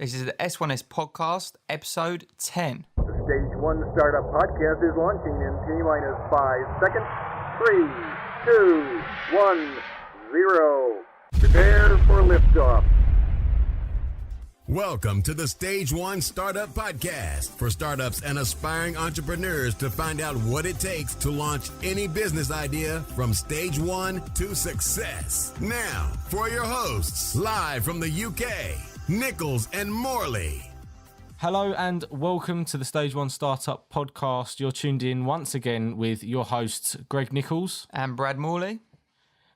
This is the S1S podcast, episode 10. The Stage 1 Startup Podcast is launching in T-minus 5 seconds. 3, 2, 1, 0. Prepare for liftoff. Welcome to the Stage 1 Startup Podcast for startups and aspiring entrepreneurs to find out what it takes to launch any business idea from stage 1 to success. Now, for your hosts, live from the UK, Nichols and Morley. Hello and welcome to the Stage 1 Startup Podcast. You're tuned in once again with your hosts, Greg Nichols And Brad Morley.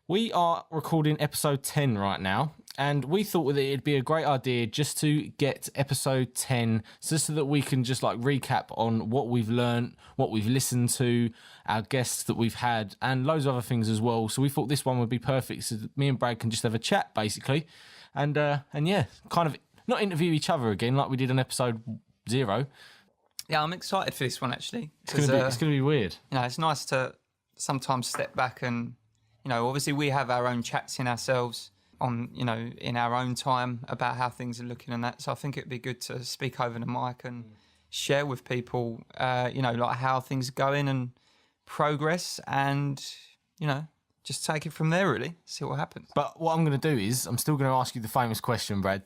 We are recording episode 10 right now, and we thought that it'd be a great idea just to get episode 10 just so that we can just like recap on what we've learned, what we've listened to, our guests that we've had, and loads of other things as well. So we thought this one would be perfect so that me and Brad can just have a chat basically, and yeah, kind of not interview each other again like we did on episode 0. Yeah, I'm excited for this one actually. It's going to be weird. You know, it's nice to sometimes step back and, you know, obviously we have our own chats in ourselves on, you know, in our own time about how things are looking and that. So I think it'd be good to speak over the mic and share with people, you know, like how things are going and progress and, you know, just take it from there really, see what happens. But what I'm going to do is I'm still going to ask you the famous question, Brad.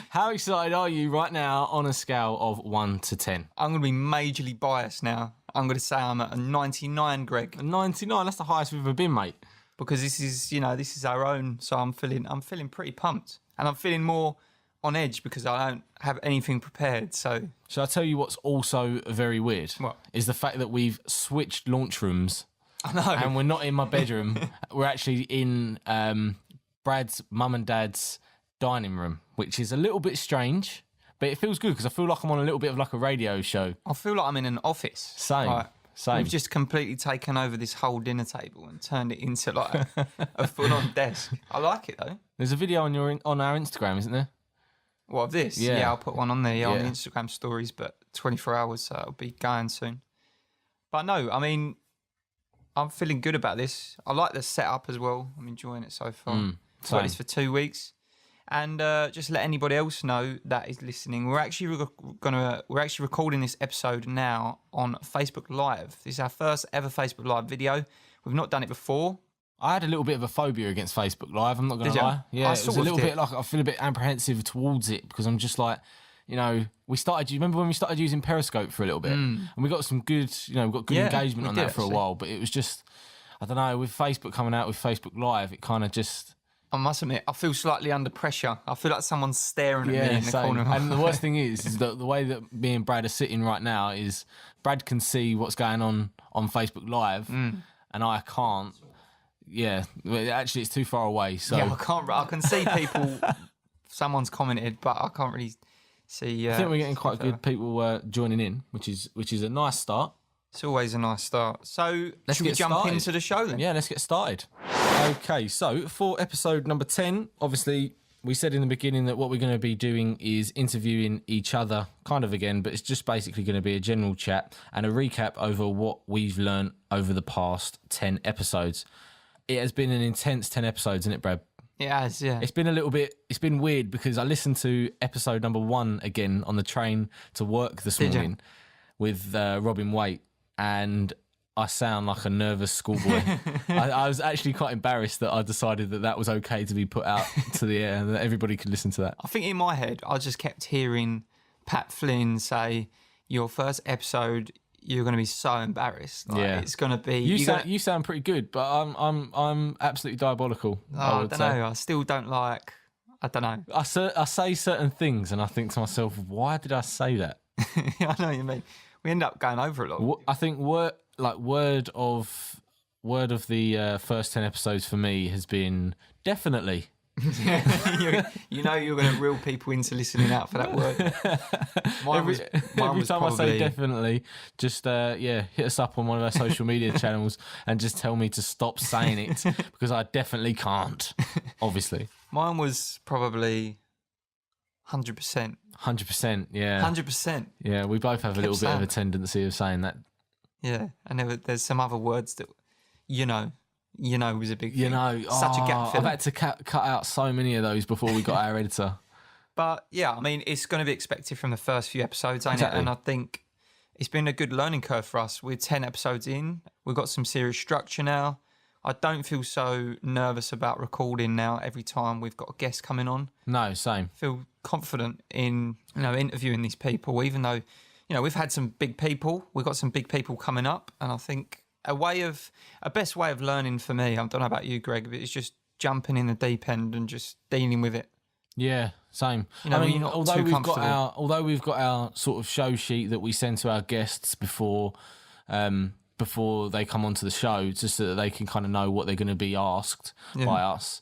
How excited are you right now on a scale of 1 to 10? I'm going to be majorly biased now. I'm going to say I'm at a 99, Greg. A 99, that's the highest we've ever been, mate. Because this is, you know, this is our own. So I'm feeling pretty pumped. And I'm feeling more on edge because I don't have anything prepared. So shall I tell you what's also very weird? What? Is the fact that we've switched launch rooms. I know. And we're not in my bedroom. We're actually in Brad's mum and dad's dining room, which is a little bit strange, but it feels good because I feel like I'm on a little bit of like a radio show. I feel like I'm in an office. Same. We've just completely taken over this whole dinner table and turned it into like a full-on desk. I like it though. There's a video on our Instagram, isn't there? What, of this? Yeah. I'll put one on there on the Instagram stories, but 24 hours, so it'll be going soon. But no, I mean, I'm feeling good about this. I like the setup as well. I'm enjoying it so far. I've got this for 2 weeks. And just let anybody else know that is listening. We're actually recording this episode now on Facebook Live. This is our first ever Facebook Live video. We've not done it before. I had a little bit of a phobia against Facebook Live. I'm not going to lie. Yeah, it was a little bit like I feel a bit apprehensive towards it because I'm just like, you know, you remember when we started using Periscope for a little bit, and we got some good, you know, we got good engagement on that for a while. But it was just, I don't know, with Facebook coming out with Facebook Live, it kind of just. I must admit, I feel slightly under pressure. I feel like someone's staring at me in the corner. And the worst thing is that the way that me and Brad are sitting right now is Brad can see what's going on Facebook Live, and I can't. Yeah, actually, it's too far away. So yeah, I can see people. Someone's commented, but I can't really see. I think we're getting quite good people joining in, which is a nice start. It's always a nice start. So let's should we jump into the show then? Yeah, let's get started. Okay, so for episode number 10, obviously we said in the beginning that what we're going to be doing is interviewing each other kind of again, but it's just basically going to be a general chat and a recap over what we've learned over the past 10 episodes. It has been an intense 10 episodes, isn't it, Brad? It has, yeah. It's been weird because I listened to episode number 1 again on the train to work this morning with Robin Waite, and I sound like a nervous schoolboy. I was actually quite embarrassed that I decided that was okay to be put out to the air and that everybody could listen to that. I think in my head, I just kept hearing Pat Flynn say, your first episode, you're going to be so embarrassed. Like, it's going to be... You sound pretty good, but I'm absolutely diabolical. I don't know. I still don't like... I don't know. I say certain things and I think to myself, why did I say that? I know what you mean. We end up going over a lot. I think word of the first 10 episodes for me has been definitely. You know you're going to reel people into listening out for that word. Every time I say definitely, just hit us up on one of our social media channels and just tell me to stop saying it because I definitely can't, obviously. Mine was probably 100%. 100%, yeah. 100%. Yeah, we both have a little bit of a tendency of saying that. Yeah, and there's some other words that, you know was a big thing. Such a gap filler. I've had to cut out so many of those before we got our editor. But yeah, I mean, it's going to be expected from the first few episodes, ain't Exactly. it? And I think it's been a good learning curve for us. We're 10 episodes in. We've got some serious structure now. I don't feel so nervous about recording now every time we've got a guest coming on. No, same. I feel confident in, interviewing these people, even though, we've had some big people. We've got some big people coming up. And I think a best way of learning for me, I don't know about you, Greg, but it's just jumping in the deep end and just dealing with it. Yeah, same. I mean, although we've got our sort of show sheet that we send to our guests before they come onto the show, just so that they can kind of know what they're going to be asked by us.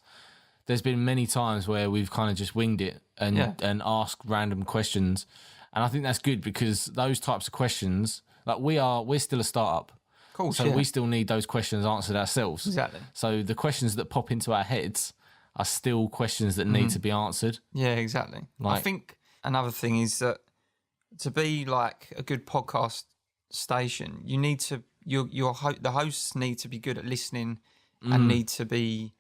There's been many times where we've kind of just winged it and asked random questions, and I think that's good because those types of questions, like we're still a startup. Cool. So we still need those questions answered ourselves. Exactly. So the questions that pop into our heads are still questions that need to be answered. Yeah, exactly. I think another thing is that to be like a good podcast station, you need to the hosts need to be good at listening and need to be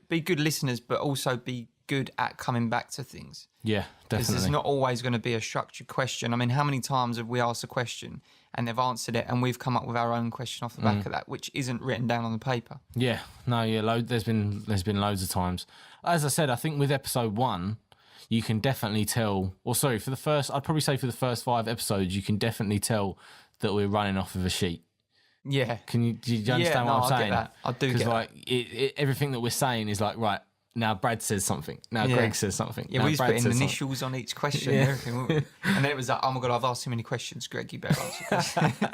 be good listeners, but also be good at coming back to things. Yeah, Because definitely. it's not always going to be a structured question. I mean, how many times have we asked a question and they've answered it and we've come up with our own question off the back of that, which isn't written down on the paper? Yeah, no, yeah. There's been loads of times. As I said, I think with episode 1, you can definitely tell. Or sorry, I'd probably say for the first 5 episodes, you can definitely tell that we're running off of a sheet. Yeah. Do you understand what I'm saying? Get that. I do get that. Because everything that we're saying is like, right, now Brad says something. Now Greg says something. Yeah, now we was Brad putting says initials on each question and everything, weren't we? And then it was like, oh my God, I've asked too many questions, Greg, you better answer questions.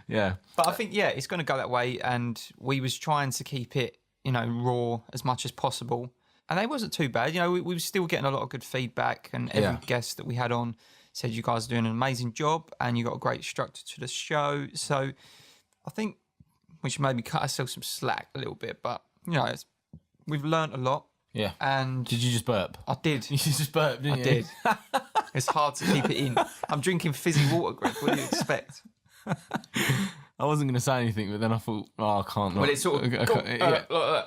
Yeah. But I think, it's going to go that way. And we was trying to keep it, raw as much as possible. And they wasn't too bad. We were still getting a lot of good feedback. And every guest that we had on said, you guys are doing an amazing job and you got a great structure to the show. So I think we should maybe cut ourselves some slack a little bit. But, we've learnt a lot. Yeah. And did you just burp? I did. You just burped, didn't you? I did. It's hard to keep it in. I'm drinking fizzy water, Greg. What do you expect? I wasn't going to say anything, but then I thought, I can't. Well, it's sort of...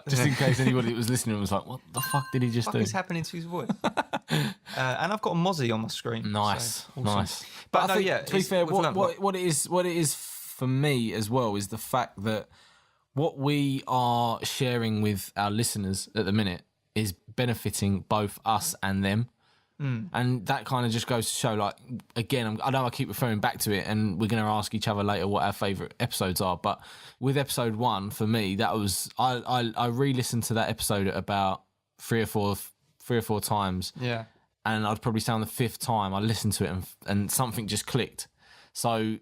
Just in case anybody that was listening was like, what the fuck did he just do? What is happening to his voice? And I've got a mozzie on my screen. Nice, so, awesome. nice. But I think, to be fair, what it is for me as well is the fact that what we are sharing with our listeners at the minute is benefiting both us and them. And that kind of just goes to show, like, again, I know I keep referring back to it, and we're going to ask each other later what our favourite episodes are, but with episode 1, for me, that was, I re-listened to that episode about three or four times. Yeah. And I'd probably say on the 5th time, I listened to it and something just clicked. So,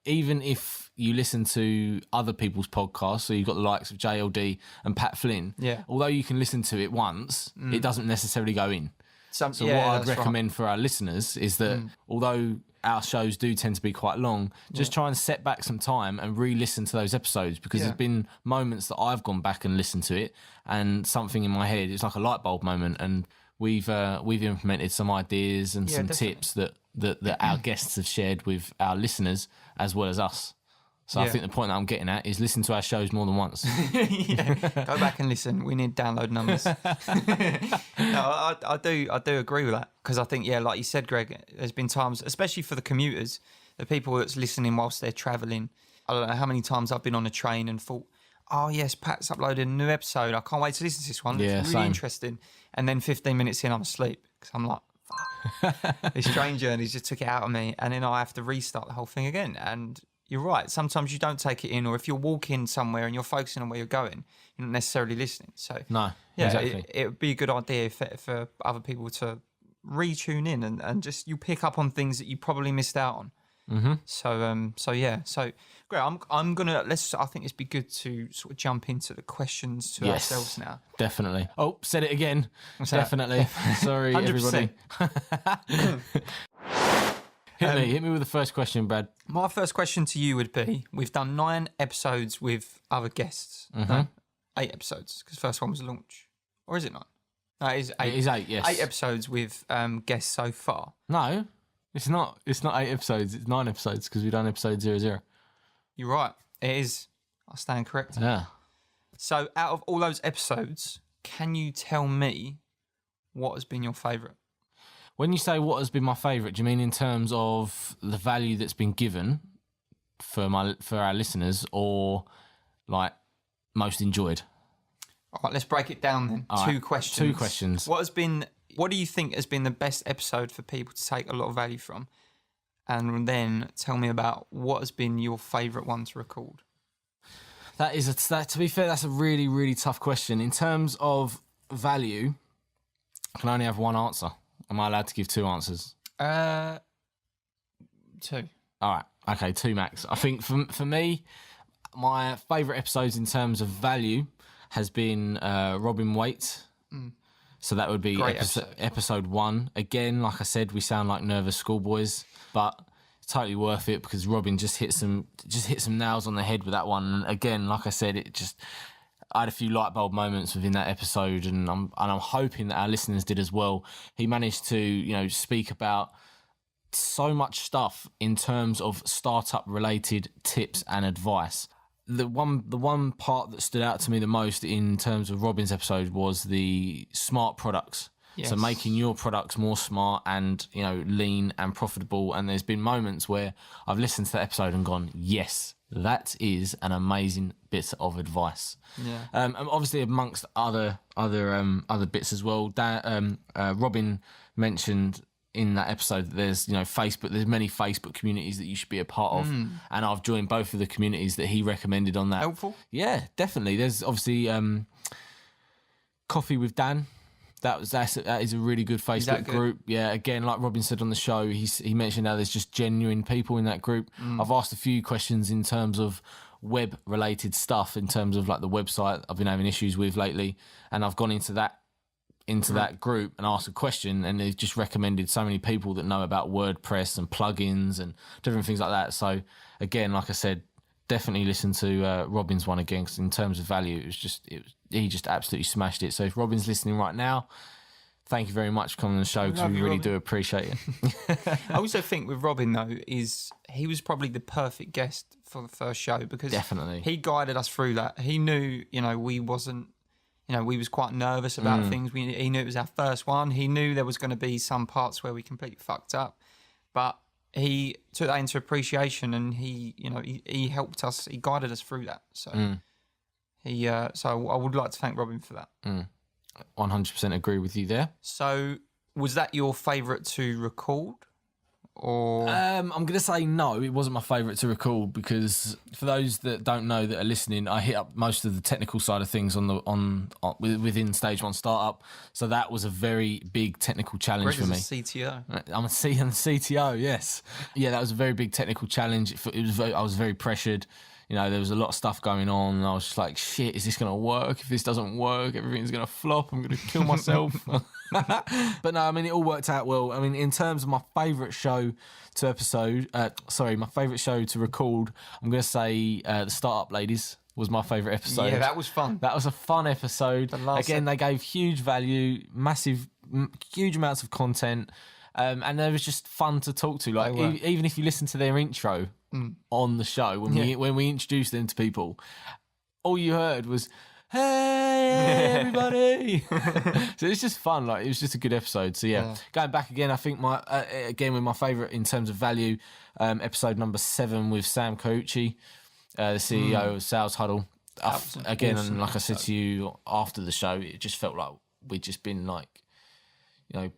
even if you listen to other people's podcasts, so you've got the likes of JLD and Pat Flynn, although you can listen to it once, it doesn't necessarily go in. So what I'd recommend for our listeners is that although our shows do tend to be quite long, just try and set back some time and re-listen to those episodes, because there's been moments that I've gone back and listened to it and something in my head, it's like a light bulb moment, and we've implemented some ideas and some tips that our guests have shared with our listeners as well as us. So I think the point that I'm getting at is listen to our shows more than once. Go back and listen. We need download numbers. No, I do agree with that, because I think, like you said, Greg, there's been times, especially for the commuters, the people that's listening whilst they're travelling. I don't know how many times I've been on a train and thought, oh yes, Pat's uploaded a new episode. I can't wait to listen to this one. It's really interesting. And then 15 minutes in, I'm asleep because I'm like, fuck. This train journey just took it out of me, and then I have to restart the whole thing again. And you're right. Sometimes you don't take it in, or if you're walking somewhere and you're focusing on where you're going, you're not necessarily listening. So exactly. It would be a good idea for other people to retune in and just you pick up on things that you probably missed out on. Mm-hmm. So great. I'm gonna I think it'd be good to sort of jump into the questions to ourselves now. Definitely. Oh, said it again. Definitely. Sorry, 100%. everybody. Hit me with the first question, Brad. My first question to you would be: we've done 9 episodes with other guests. Mm-hmm. No, 8 episodes, because the first one was launch. Or is it 9? No, it is 8. It is 8, yes. 8 episodes with guests so far. No, it's not. It's not 8 episodes. It's 9 episodes, because we've done episode 00. You're right. It is. I stand corrected. Yeah. So out of all those episodes, can you tell me what has been your favourite? When you say what has been my favourite, do you mean in terms of the value that's been given for our listeners, or like most enjoyed? All right, let's break it down then. All Two right, questions. 2 questions. What do you think has been the best episode for people to take a lot of value from? And then tell me about what has been your favourite one to record. To be fair, that's a really, really tough question. In terms of value, I can only have one answer. Am I allowed to give 2 answers? 2. All right. Okay, 2 max. I think for me, my favourite episodes in terms of value has been Robin Waite. So that would be episode 1. Again, like I said, we sound like nervous schoolboys, but it's totally worth it because Robin just hit some nails on the head with that one. And again, like I said, I had a few light bulb moments within that episode, and I'm hoping that our listeners did as well. He managed to, speak about so much stuff in terms of startup related tips and advice. The one part that stood out to me the most in terms of Robin's episode was the smart products. Yes. So making your products more smart and, lean and profitable. And there's been moments where I've listened to that episode and gone, yes, that is an amazing bit of advice. Yeah. And obviously amongst other bits as well, Robin mentioned in that episode that there's Facebook, there's many Facebook communities that you should be a part of, and I've joined both of the communities that he recommended on that. Helpful? Yeah, definitely. There's obviously Coffee with Dan. That is a really good Facebook group. Yeah, again, like Robin said on the show, he mentioned how there's just genuine people in that group. I've asked a few questions in terms of web related stuff, in terms of like the website I've been having issues with lately, and I've gone into that group and asked a question, and they've just recommended so many people that know about WordPress and plugins and different things like that. So again, like I said, definitely listen to Robin's one again, because in terms of value, he just absolutely smashed it. So if Robin's listening right now, thank you very much for coming on the show, because we really do appreciate it. I also think with Robin though, is he was probably the perfect guest for the first show, because definitely he guided us through that. He knew, we wasn't, we was quite nervous about things. He knew it was our first one. He knew there was going to be some parts where we completely fucked up, but he took that into appreciation, and he helped us. He guided us through that. So so I would like to thank Robin for that. 100% agree with you there. So was that your favourite to record? Or I'm going to say no, it wasn't my favourite to record, because for those that don't know that are listening, I hit up most of the technical side of things within Stage 1 Startup. So that was a very big technical challenge for me. CTO. I'm a CTO, yes. Yeah, that was a very big technical challenge. I was very pressured. There was a lot of stuff going on, and I was just like, shit, is this going to work? If this doesn't work, everything's going to flop. I'm going to kill myself. But no, it all worked out well. In terms of my favourite show to my favourite show to record, I'm going to say the Startup Ladies was my favourite episode. Yeah, that was fun. That was a fun episode. Again, they gave huge value, huge amounts of content. And they was just fun to talk to. Like even if you listen to their intro on the show, when we introduced them to people, all you heard was, "Hey everybody!" So it's just fun. Like, it was just a good episode. So yeah. Going back again, I think with my favourite in terms of value, episode number 7 with Sam Caucci, the CEO of Sales Huddle. Again, awesome. And like I said to you after the show, it just felt like we'd just been like,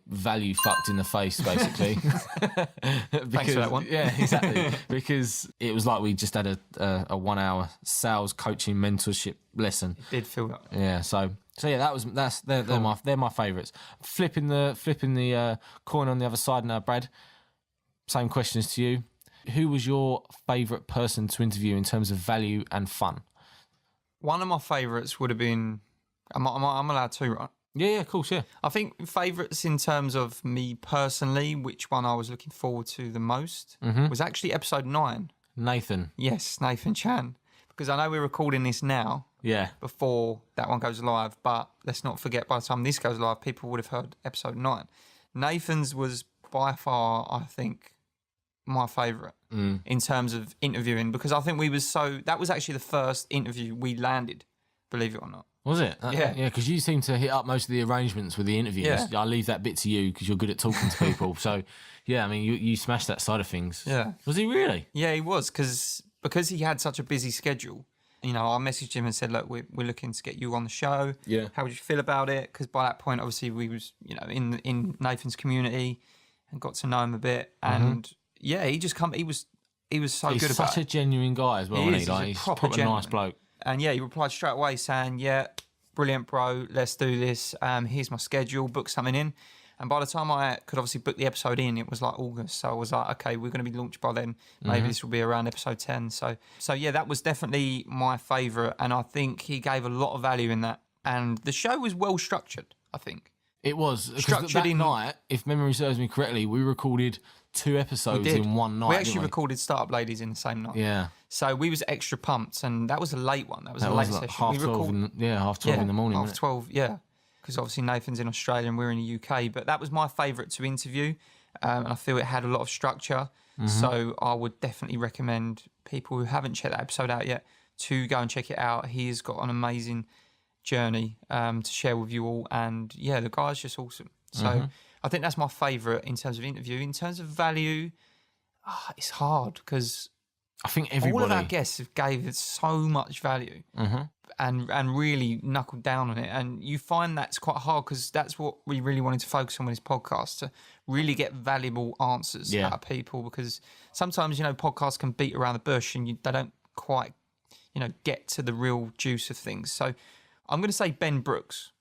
value fucked in the face, basically. Thanks for that one. Yeah, exactly. Because it was like we just had a 1 hour sales coaching mentorship lesson. It did feel that. Yeah. So yeah, they're my favourites. Flipping the coin on the other side now, Brad. Same questions to you. Who was your favourite person to interview in terms of value and fun? One of my favourites would have been. I'm allowed to, right? Yeah, of course, yeah. I think favourites in terms of me personally, which one I was looking forward to the most, was actually episode 9. Nathan. Yes, Nathan Chan. Because I know we're recording this now. Yeah. Before that one goes live, but let's not forget, by the time this goes live, people would have heard episode 9. Nathan's was by far, I think, my favourite in terms of interviewing, because I think that was actually the first interview we landed, believe it or not. Was it? Yeah. Yeah, because you seem to hit up most of the arrangements with the interviews. Yeah. I leave that bit to you because you're good at talking to people. So, yeah, I mean, you smashed that side of things. Yeah. Was he really? Yeah, he was, because he had such a busy schedule. You know, I messaged him and said, look, we're looking to get you on the show. Yeah. How would you feel about it? Because by that point, obviously, we was, in Nathan's community and got to know him a bit. And yeah, he was so He's good about it. such a genuine guy as well, He isn't is. he? Like, He's a he's proper proper nice gentleman. bloke. And yeah, he replied straight away saying, yeah, brilliant, bro. Let's do this. Here's my schedule. Book something in. And by the time I could obviously book the episode in, it was like August. So I was like, okay, we're going to be launched by then. Maybe this will be around episode 10. So yeah, that was definitely my favourite. And I think he gave a lot of value in that. And the show was well structured, I think. It was. Structured That in- night, if memory serves me correctly, we recorded 2 episodes in one night. We actually didn't recorded Startup Ladies in the same night. Yeah. So we was extra pumped. And that was a late one. That was a That late was like session. half We 12, half 12 in the morning. half wasn't it? 12, yeah. Because obviously Nathan's in Australia and we're in the UK. But that was my favourite to interview. And I feel it had a lot of structure. So I would definitely recommend people who haven't checked that episode out yet to go and check it out. He has got an amazing journey to share with you all. And yeah, the guy's just awesome. So I think that's my favourite in terms of interview. In terms of value, it's hard because I think all everybody. of our guests have gave it so much value and really knuckled down on it. And you find that's quite hard because that's what we really wanted to focus on with this podcast, to really get valuable answers out of people. Because sometimes, podcasts can beat around the bush and they don't quite, get to the real juice of things. So I'm going to say Ben Brooks.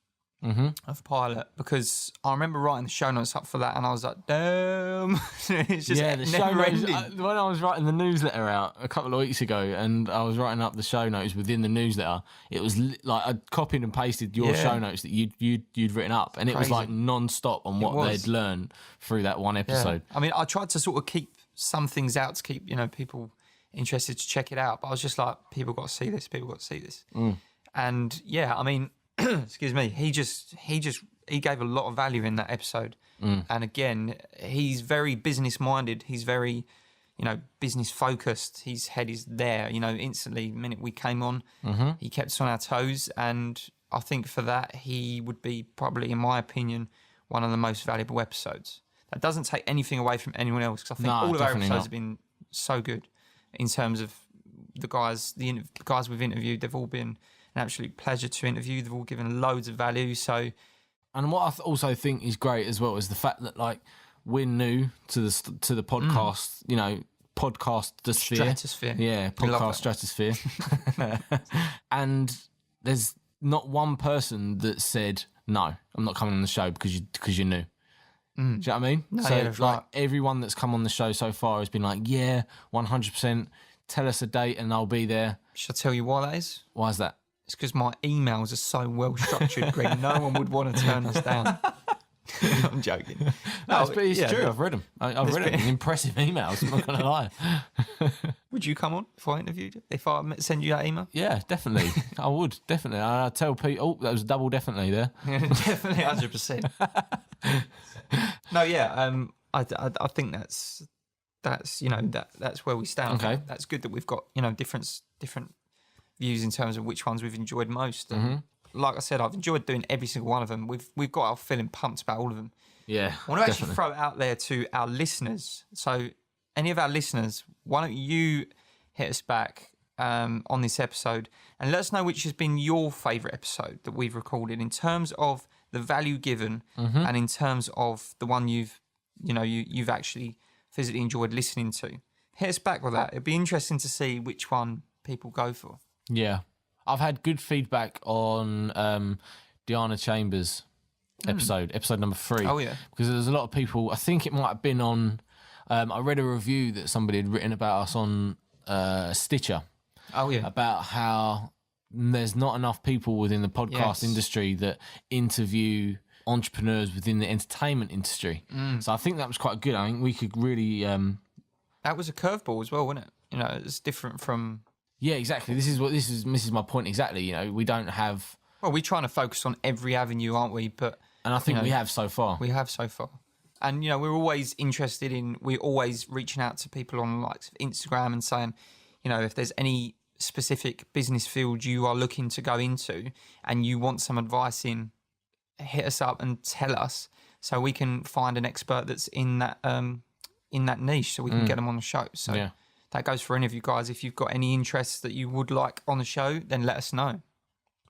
Of Pilot, because I remember writing the show notes up for that and I was like, damn. It's just the show never notes. ending. When I was writing the newsletter out a couple of weeks ago, and I was writing up the show notes within the newsletter, it was like I copied and pasted your show notes that you'd written up, and it was Crazy. like non-stop on what was. they'd learned through that one Yeah. episode. I mean, I tried to sort of keep some things out to keep, people interested to check it out, but I was just like, people got to see this, And yeah, I mean, excuse me, he gave a lot of value in that episode. And again, he's very business minded. He's very, business focused. His head is there, instantly. The minute we came on, he kept us on our toes. And I think for that, he would be probably, in my opinion, one of the most valuable episodes. That doesn't take anything away from anyone else, because I think all of our episodes have been so good in terms of the guys we've interviewed. They've all been an absolute pleasure to interview. They've all given loads of value. So, and what I also think is great as well is the fact that like we're new to the podcast, podcast stratosphere. Yeah, We love podcast that. stratosphere. And there's not one person that said no, I'm not coming on the show because you're new. Do you know what I mean? So yeah, that's like right. everyone that's come on the show so far has been like, yeah, 100%. Tell us a date and I'll be there. Shall I tell you why that is? Why is that? It's because my emails are so well structured, Greg. No one would want to turn us down. I'm joking. No, but it's yeah, true. I've read them. I've read them. Impressive emails. I'm not going to lie. Would you come on if I interviewed you? If I send you that email? Yeah, definitely. I would definitely. I tell people. Oh, that was double definitely there. Definitely, 100%. No, yeah. I think that's that's where we stand. Okay. That's good that we've got different views in terms of which ones we've enjoyed most. And like I said, I've enjoyed doing every single one of them. We've got our feeling pumped about all of them. Yeah. I want to actually throw it out there to our listeners. So, any of our listeners, why don't you hit us back on this episode and let us know which has been your favourite episode that we've recorded in terms of the value given and in terms of the one you've actually physically enjoyed listening to. Hit us back with that. It'd be interesting to see which one people go for. Yeah. I've had good feedback on Diana Chambers' episode number 3. Oh, yeah. Because there's a lot of people. I think it might have been on. I read a review that somebody had written about us on Stitcher. Oh, yeah. About how there's not enough people within the podcast industry that interview entrepreneurs within the entertainment industry. So I think that was quite good. I think we could really... That was a curveball as well, wasn't it? It's different from... Yeah, exactly. This is my point exactly. We don't have... Well, we're trying to focus on every avenue, aren't we? But And I think we have so far. we have so far. And, we're always interested in... We're always reaching out to people on likes of Instagram and saying, if there's any specific business field you are looking to go into and you want some advice in, hit us up and tell us so we can find an expert that's in that niche so we can get them on the show. So that goes for any of you guys. If you've got any interests that you would like on the show, then let us know.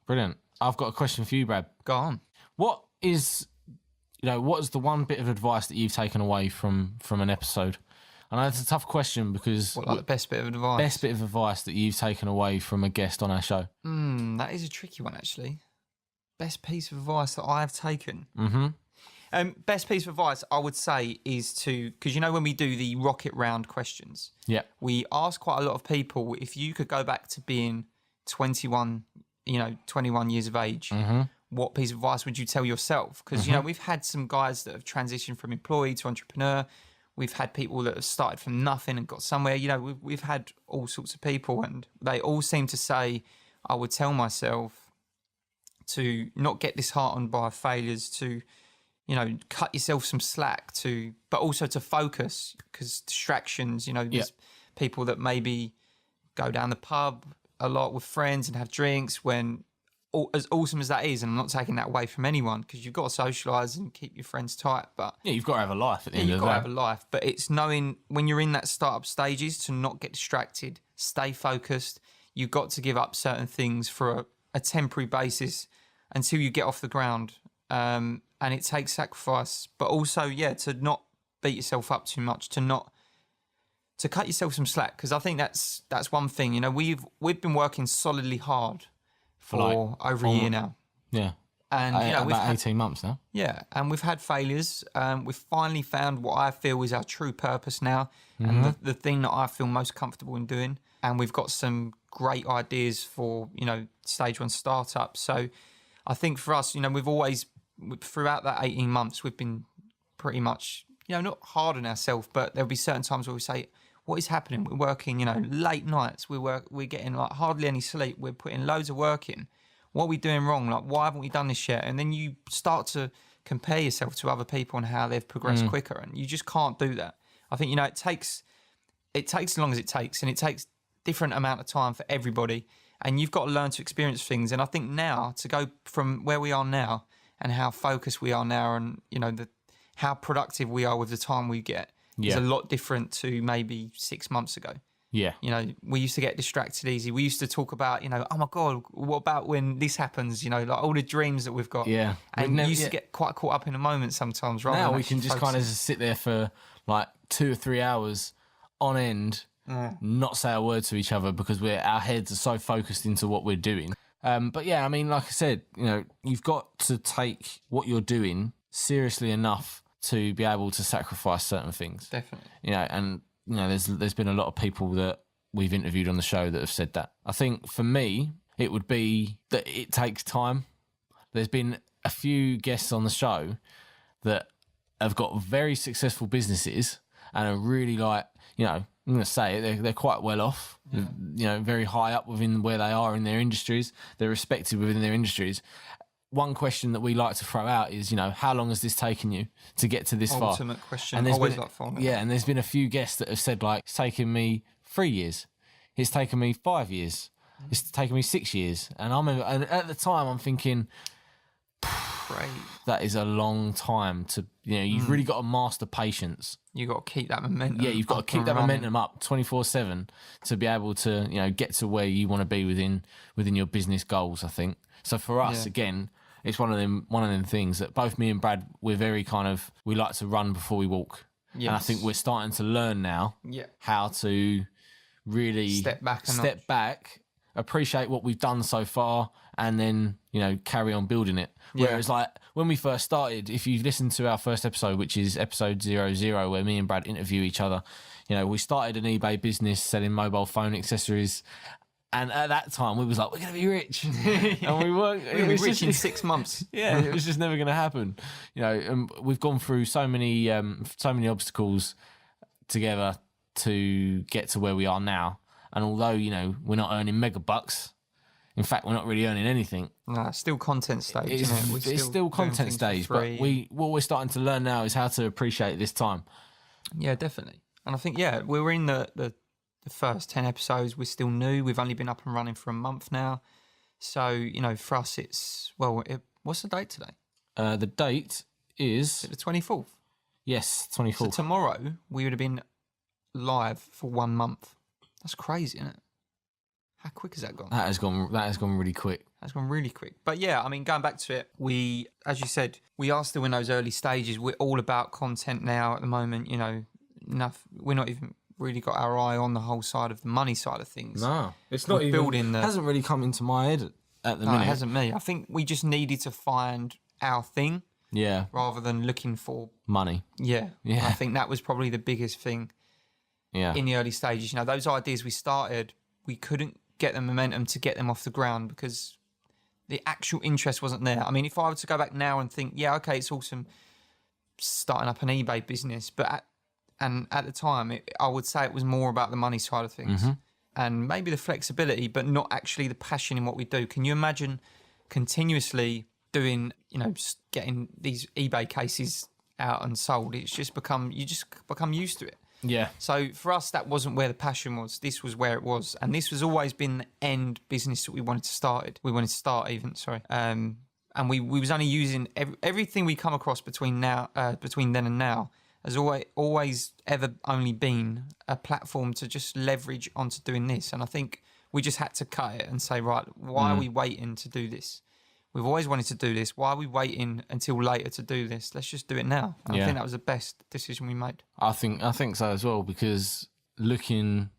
Brilliant. I've got a question for you, Brad. Go on. What is the one bit of advice that you've taken away from an episode? I know it's a tough question because... What, like the best bit of advice? Best bit of advice that you've taken away from a guest on our show. That is a tricky one, actually. Best piece of advice that I have taken. Best piece of advice, I would say, is to... Because when we do the rocket round questions, we ask quite a lot of people if you could go back to being 21 years of age, what piece of advice would you tell yourself? Because, we've had some guys that have transitioned from employee to entrepreneur. We've had people that have started from nothing and got somewhere. We've had all sorts of people, and they all seem to say, I would tell myself to not get disheartened by failures, to, cut yourself some slack, but also to focus, because distractions, there's people that maybe go down the pub a lot with friends and have drinks when, as awesome as that is, and I'm not taking that away from anyone because you've got to socialise and keep your friends tight, but... Yeah, you've got to have a life at the end of the day. You've got to have a life, but it's knowing when you're in that startup stages to not get distracted, stay focused. You've got to give up certain things for a temporary basis until you get off the ground, and it takes sacrifice, but also, to not beat yourself up too much, to cut yourself some slack, because I think that's one thing. We've been working solidly hard for over a year now. Yeah. And we've about 18 months now. Yeah, and we've had failures. We've finally found what I feel is our true purpose now, and the thing that I feel most comfortable in doing. And we've got some great ideas for, stage one startups. So I think for us, we've always, throughout that 18 months, we've been pretty much, not hard on ourselves, but there'll be certain times where we say, what is happening? We're working, late nights. We're getting like hardly any sleep. We're putting loads of work in. What are we doing wrong? Like, why haven't we done this yet? And then you start to compare yourself to other people and how they've progressed quicker, and you just can't do that. I think it takes as long as it takes, and it takes different amount of time for everybody. And you've got to learn to experience things. And I think now, to go from where we are now and how focused we are now, and how productive we are with the time we get. Is a lot different to maybe 6 months ago. Yeah. We used to get distracted easy. We used to talk about, oh my God, what about when this happens? Like all the dreams that we've got. Yeah. And we used to get quite caught up in the moment sometimes, right? Now we can just kind of sit there for like 2 or 3 hours on end, not say a word to each other because our heads are so focused into what we're doing. But yeah, I mean, like I said, you've got to take what you're doing seriously enough to be able to sacrifice certain things. Definitely. There's been a lot of people that we've interviewed on the show that have said that. I think for me, it would be that it takes time. There's been a few guests on the show that have got very successful businesses and are really I'm going to say it, they're quite well off, very high up within where they are in their industries. They're respected within their industries. One question that we like to throw out is, how long has this taken you to get to this far? Ultimate question. And always like fun. Yeah, and there's been a few guests that have said, it's taken me 3 years. It's taken me 5 years. It's taken me 6 years. And at the time, I'm thinking, great. That is a long time to, you've really got to master patience. You've got to keep that momentum. Yeah, you've got to keep that momentum up 24/7 to be able to, get to where you want to be within your business goals, I think. So for us, again, it's one of them things that both me and Brad, we like to run before we walk. Yes. And I think we're starting to learn now how to really step back, appreciate what we've done so far, and then, carry on building it. Whereas when we first started, if you've listened to our first episode, which is episode 00, where me and Brad interview each other, we started an eBay business selling mobile phone accessories. And at that time, we was like, we're going to be rich. And we weren't. We're going to be rich in 6 months. Yeah, it was just never going to happen. And we've gone through so many obstacles together to get to where we are now. And although, we're not earning mega bucks, in fact, we're not really earning anything. No, it's still content stage, isn't it? It's still content stage, but what we're starting to learn now is how to appreciate this time. Yeah, definitely. And I think, we were in the the first 10 episodes. We're still new. We've only been up and running for a month now. So, you know, for us, it's, what's the date today? The date is The 24th. Yes, So 24th. tomorrow, we would have been live for 1 month. That's crazy, isn't it? How quick has that gone? That has gone really quick. That's gone really quick. But yeah, I mean, going back to it, we, as you said, we are still in those early stages. We're all about content now at the moment. You know, we're not even really got our eye on the whole side of the money side of things. No, it's not We're even building the. hasn't really come into my head at the No, minute. it hasn't me. I think we just needed to find our thing Yeah, rather than looking for. money. Yeah. Yeah. I think that was probably the biggest thing Yeah, in the early stages. You know, those ideas we started, we couldn't get the momentum to get them off the ground because the actual interest wasn't there. I mean, if I were to go back now and think, yeah, okay, it's awesome starting up an eBay business, but at the time, I would say it was more about the money side of things and maybe the flexibility, but not actually the passion in what we do. Can you imagine continuously doing, you know, getting these eBay cases out and sold? It's just you just become used to it. yeah, So for us, that wasn't where the passion was. This was where it was, and this was always been the end business that we wanted to start. And we was only using everything we come across between then and now has always ever only been a platform to just leverage onto doing this. And I think we just had to cut it and say, right, why are we waiting to do this? We've always wanted to do this. Why are we waiting until later to do this? Let's just do it now. And I think that was the best decision we made. I think so as well, because looking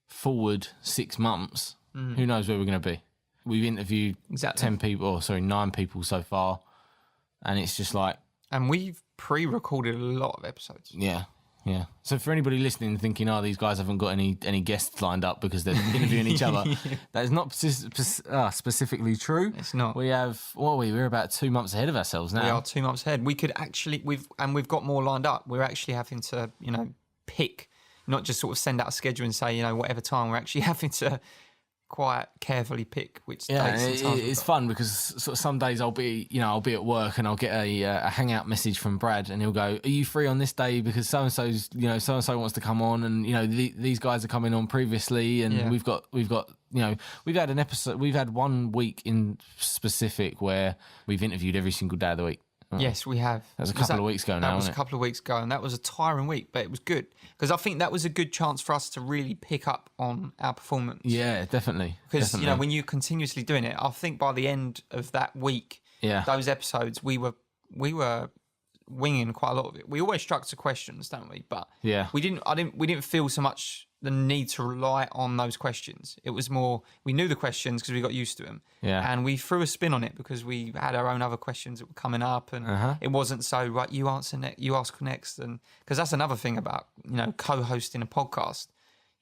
forward 6 months, who knows where we're going to be? We've interviewed 9 people so far, and it's just like, and we've pre-recorded a lot of episodes. yeah. So for anybody listening thinking, oh, these guys haven't got any guests lined up because they're interviewing each other, that is not specifically true. It's not. We're about 2 months ahead of ourselves now. We are 2 months ahead. We could actually, we've got more lined up. We're actually having to, you know, pick, not just sort of send out a schedule and say, you know, whatever time. We're actually having to quite carefully pick which dates and times. It's fun because sort of some days I'll be at work and I'll get a hangout message from Brad and he'll go, are you free on this day because so and so wants to come on, and you know these guys are coming on previously, and we've got we've had an episode, we've had 1 week in specific where we've interviewed every single day of the week. Yes, we have. That was a couple of weeks ago now, That was a wasn't it? couple of weeks ago, and that was a tiring week, but it was good because I think that was a good chance for us to really pick up on our performance. Yeah, definitely. Because, you know, when you're continuously doing it, I think by the end of that week, those episodes, we were winging quite a lot of it. We always structure questions, don't we? But we didn't feel so much the need to rely on those questions. It was more, we knew the questions because we got used to them. Yeah. And we threw a spin on it because we had our own other questions that were coming up, and it wasn't so, right, you answer next, you ask next. And because that's another thing about, you know, co-hosting a podcast.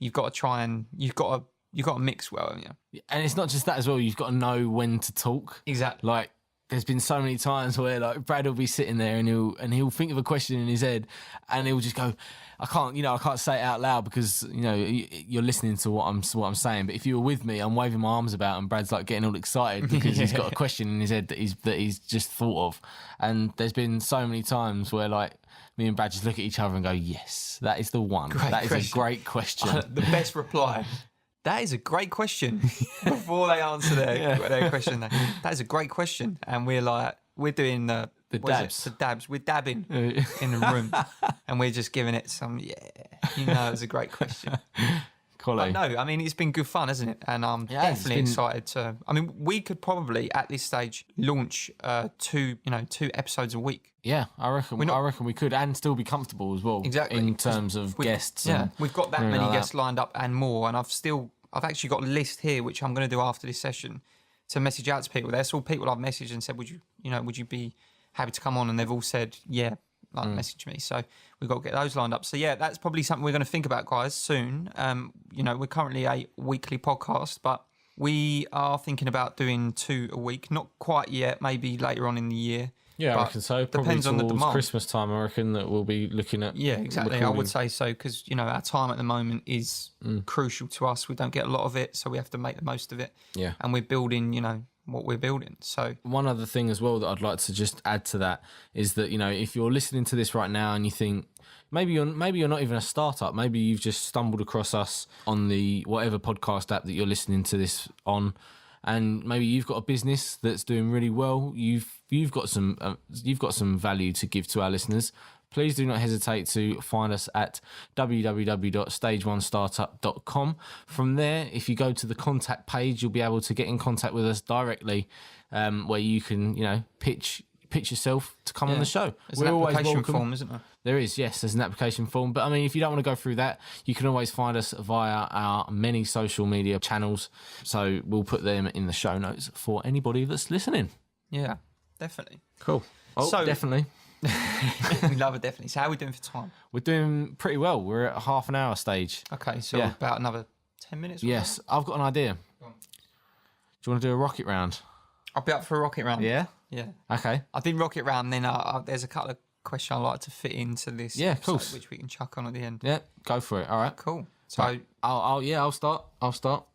You've got to mix well, haven't you? And it's not just that as well. You've got to know when to talk. Exactly. Like, there's been so many times where like Brad will be sitting there and he'll think of a question in his head and he'll just go, I can't say it out loud because, you know, you're listening to what I'm saying. But if you were with me, I'm waving my arms about and Brad's like getting all excited because he's got a question in his head that he's just thought of. And there's been so many times where like me and Brad just look at each other and go, yes, that is the one. That is a great question. The best reply. That is a great question. Before they answer their question, that is a great question. And we're doing the dabs. We're dabbing in the room, and we're just giving it some. Yeah, you know, it's a great question. But no, I mean, it's been good fun, hasn't it? And I'm definitely excited to. I mean, we could probably at this stage launch 2 episodes a week. Yeah, I reckon we could, and still be comfortable as well. Exactly, in terms of guests. Yeah, we've got that many guests lined up and more, and I've actually got a list here which I'm going to do after this session to message out to people. There's all people I've messaged and said, would you be happy to come on? And they've all said, yeah, message me. So we've got to get those lined up. So yeah, that's probably something we're going to think about, guys, soon. We're currently a weekly podcast, but we are thinking about doing 2 a week. Not quite yet, maybe later on in the year. Yeah, I reckon so. Probably depends on the demand. Christmas time, I reckon that we'll be looking at. Yeah, exactly. Recording. I would say so because, you know, our time at the moment is crucial to us. We don't get a lot of it, so we have to make the most of it. Yeah. And we're building, you know, what we're building. So one other thing as well that I'd like to just add to that is that, you know, if you're listening to this right now and you think, maybe you're not even a startup. Maybe you've just stumbled across us on the whatever podcast app that you're listening to this on, and maybe you've got a business that's doing really well. You've got some value to give to our listeners. Please do not hesitate to find us at www.stage1startup.com. From there, if you go to the contact page, you'll be able to get in contact with us directly, where you can, pitch yourself to come on the show. There's an application form, isn't there? There is, yes, there's an application form. But I mean, if you don't want to go through that, you can always find us via our many social media channels. So we'll put them in the show notes for anybody that's listening. Yeah, definitely. Cool. Oh, So- definitely. We love it, definitely. So how are we doing for time? We're doing pretty well. We're at a half an hour stage. Okay, so Yeah. about another 10 minutes? or Yes, so? I've got an idea. Go on. Do you want to do a rocket round? I'll be up for a rocket round. Yeah? Yeah. Okay. I did rocket round, then there's a couple of questions I'd like to fit into this. Yeah, of episode, course. which we can chuck on at the end. Yeah, go for it. All right. Cool. So Right. I'll start.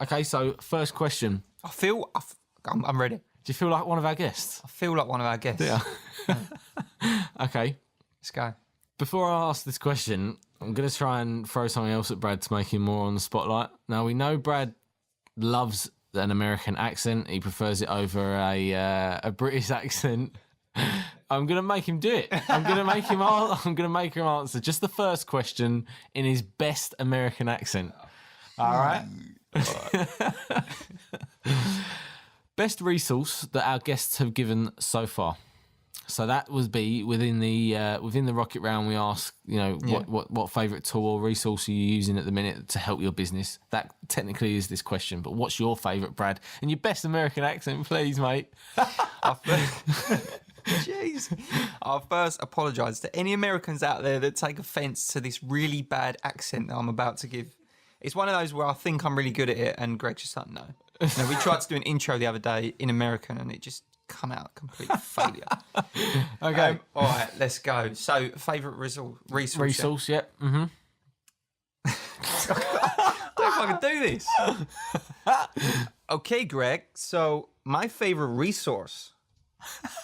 Okay, so first question. I'm ready. Do you feel like one of our guests? I feel like one of our guests. Yeah. Okay. Let's go. Before I ask this question, I'm going to try and throw something else at Brad to make him more on the spotlight. Now, we know Brad loves an American accent. He prefers it over a British accent. I'm going to make him do it. I'm going to make him answer just the first question in his best American accent. All right? Best resource that our guests have given so far. So that would be within the rocket round. We ask, what favourite tool or resource are you using at the minute to help your business? That technically is this question. But what's your favourite, Brad? And your best American accent, please, mate. Jeez. I'll first apologise to any Americans out there that take offence to this really bad accent that I'm about to give. It's one of those where I think I'm really good at it, and Greg's just like, no. We tried to do an intro the other day in American, and it just come out complete failure. Okay. All right, let's go. So, favourite resource? Resource, yeah. Mm-hmm. I don't know if I can do this. Okay, Greg. So, my favourite resource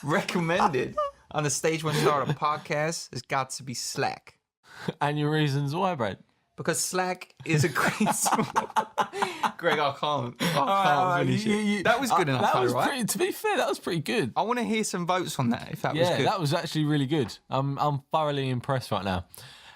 recommended on the Stage One Startup podcast has got to be Slack. And your reasons why, Brad? Because Slack is a great tool. Greg, I can't finish it. That was good enough, That was right? pretty, to be fair, that was pretty good. I want to hear some votes on that, if that was Yeah, good. that was actually really good. I'm thoroughly impressed right now.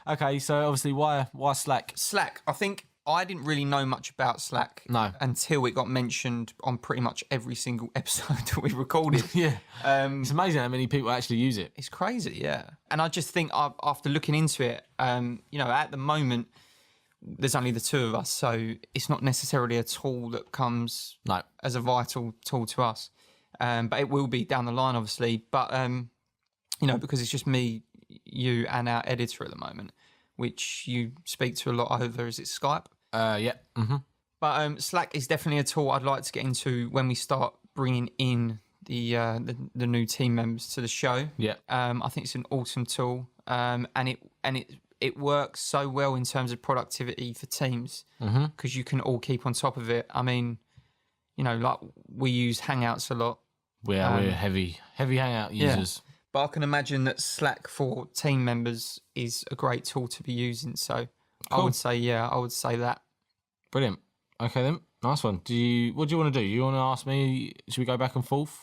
Okay, so obviously, why Slack? Slack, I think I didn't really know much about Slack until it got mentioned on pretty much every single episode that we recorded. Yeah. It's amazing how many people actually use it. It's crazy, yeah. And I just think after looking into it, at the moment, there's only the two of us, so it's not necessarily a tool that comes as a vital tool to us. But it will be down the line, obviously. But, because it's just me, you, and our editor at the moment, which you speak to a lot over, is it Skype? Yeah. Mm-hmm. But Slack is definitely a tool I'd like to get into when we start bringing in the new team members to the show. Yeah. I think it's an awesome tool, and it works so well in terms of productivity for teams because you can all keep on top of it. I mean, like we use Hangouts a lot. We're heavy Hangout users. Yeah. But I can imagine that Slack for team members is a great tool to be using. So Cool. I would say that. Brilliant. Okay then, nice one. What do you want to do? You want to ask me? Should we go back and forth?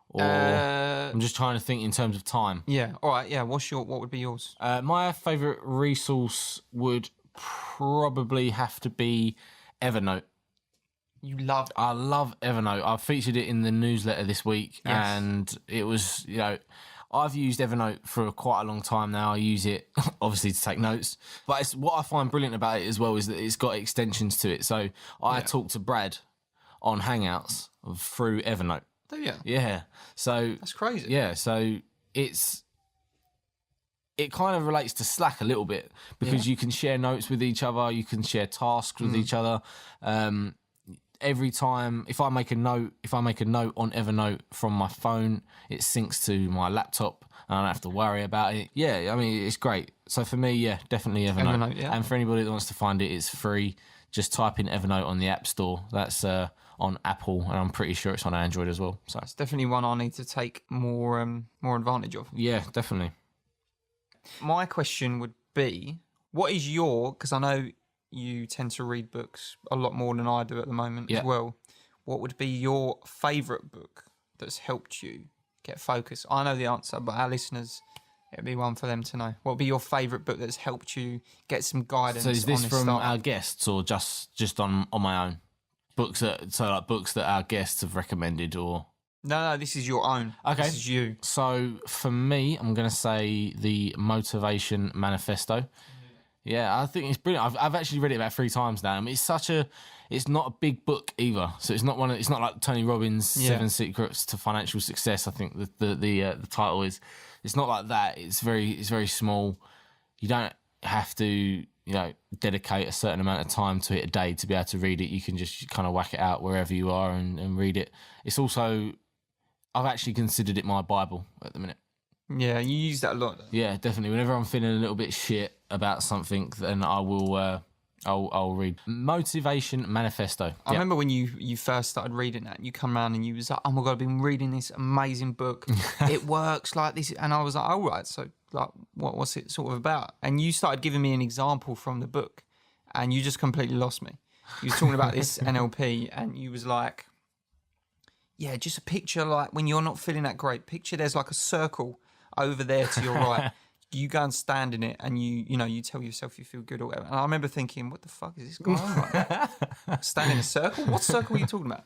Or I'm just trying to think in terms of time. Yeah. All right. Yeah. What would be yours? My favourite resource would probably have to be Evernote. I love Evernote. I featured it in the newsletter this week, and it was, I've used Evernote for quite a long time now. I use it obviously to take notes, but what I find brilliant about it as well is that it's got extensions to it. So I talk to Brad on Hangouts through Evernote. Do you? Yeah. So That's crazy. yeah. So it kind of relates to Slack a little bit because you can share notes with each other. You can share tasks with each other. Every time, if I make a note on Evernote from my phone, it syncs to my laptop and I don't have to worry about it. Yeah, I mean, it's great. So for me, yeah, definitely Evernote. Yeah. And for anybody that wants to find it, it's free. Just type in Evernote on the App Store. That's on Apple, and I'm pretty sure it's on Android as well. So It's definitely one I need to take more advantage of. yeah, definitely. My question would be, what is your, because I know you tend to read books a lot more than I do at the moment as well. What would be your favourite book that's helped you get focused? I know the answer, but our listeners, it'd be one for them to know. What would be your favourite book that's helped you get some guidance? So is this on from startup? our guests or just on my own? Books that our guests have recommended or... No, this is your own. Okay. This is you. So for me, I'm going to say the Motivation Manifesto. Yeah, I think it's brilliant. I've actually read it about 3 times now. I mean, it's not a big book either. So it's not like Tony Robbins' 7 Secrets to Financial Success. I think the title is. It's not like that. It's very small. You don't have to dedicate a certain amount of time to it a day to be able to read it. You can just kind of whack it out wherever you are and read it. It's also, I've actually considered it my Bible at the minute. Yeah, you use that a lot. Yeah, definitely. Whenever I'm feeling a little bit shit about something, then I will. I'll read Motivation Manifesto. I remember when you first started reading that, you come around and you was like, "Oh my god, I've been reading this amazing book. It works like this," and I was like, "Oh right, so like, what's it sort of about?" And you started giving me an example from the book, and you just completely lost me. You was talking about this NLP, and you was like, "Yeah, just a picture like when you're not feeling that great. Picture there's like a circle over there to your right." You go and stand in it, and you tell yourself you feel good or whatever. And I remember thinking, "What the fuck is this going on? Like, stand in a circle? What circle are you talking about?"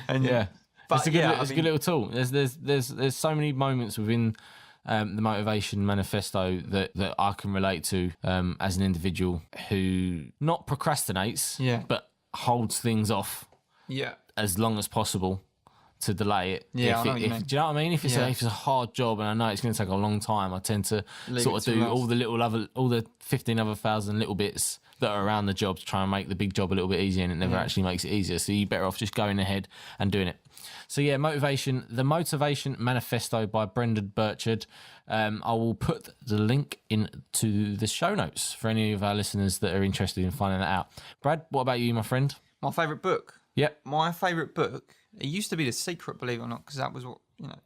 And yeah, but it's a good little tool. There's so many moments within the Motivation Manifesto that I can relate to as an individual who not procrastinates, but holds things off, as long as possible to delay it. Yeah, I know what you mean. Do you know what I mean? If it's a hard job and I know it's going to take a long time, I tend to sort of do all the 15 other thousand little bits that are around the job to try and make the big job a little bit easier, and it never actually makes it easier. So you're better off just going ahead and doing it. So yeah, the Motivation Manifesto by Brendan Burchard. I will put the link into the show notes for any of our listeners that are interested in finding that out. Brad, what about you, my friend? My favourite book? Yep. My favourite book, it used to be The Secret, believe it or not, because that was what,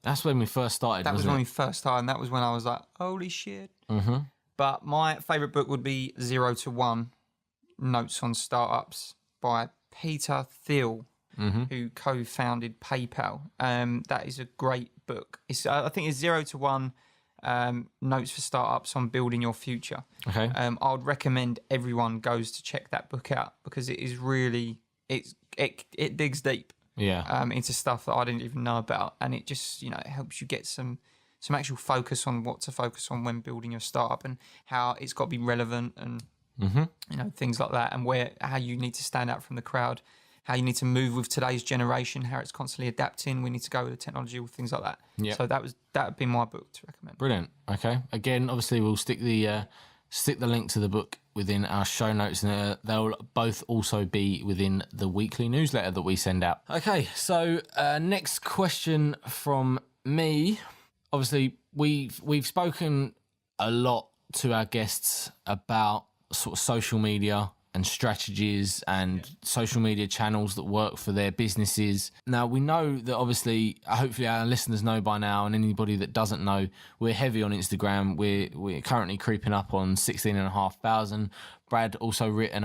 That's when we first started, that was when we first started, and that was when I was like, holy shit. Mm-hmm. But my favourite book would be 0 to 1, Notes on Startups by Peter Thiel, who co-founded PayPal. That is a great book. I think it's 0 to 1 Notes for Startups on Building Your Future. Okay. I would recommend everyone goes to check that book out, because it is really, it digs deep. Yeah. Into stuff that I didn't even know about, and it just it helps you get some actual focus on what to focus on when building your startup, and how it's got to be relevant, and things like that, and how you need to stand out from the crowd, how you need to move with today's generation, how it's constantly adapting. We need to go with the technology, all things like that. Yeah. So that would be my book to recommend. Brilliant. Okay. Again, obviously we'll stick the link to the book within our show notes, and they'll both also be within the weekly newsletter that we send out. Okay, so next question from me. Obviously, we've spoken a lot to our guests about sort of social media and strategies and social media channels that work for their businesses. Now, we know that obviously, hopefully our listeners know by now, and anybody that doesn't know, we're heavy on Instagram. We're currently creeping up on 16,500. Brad also wrote an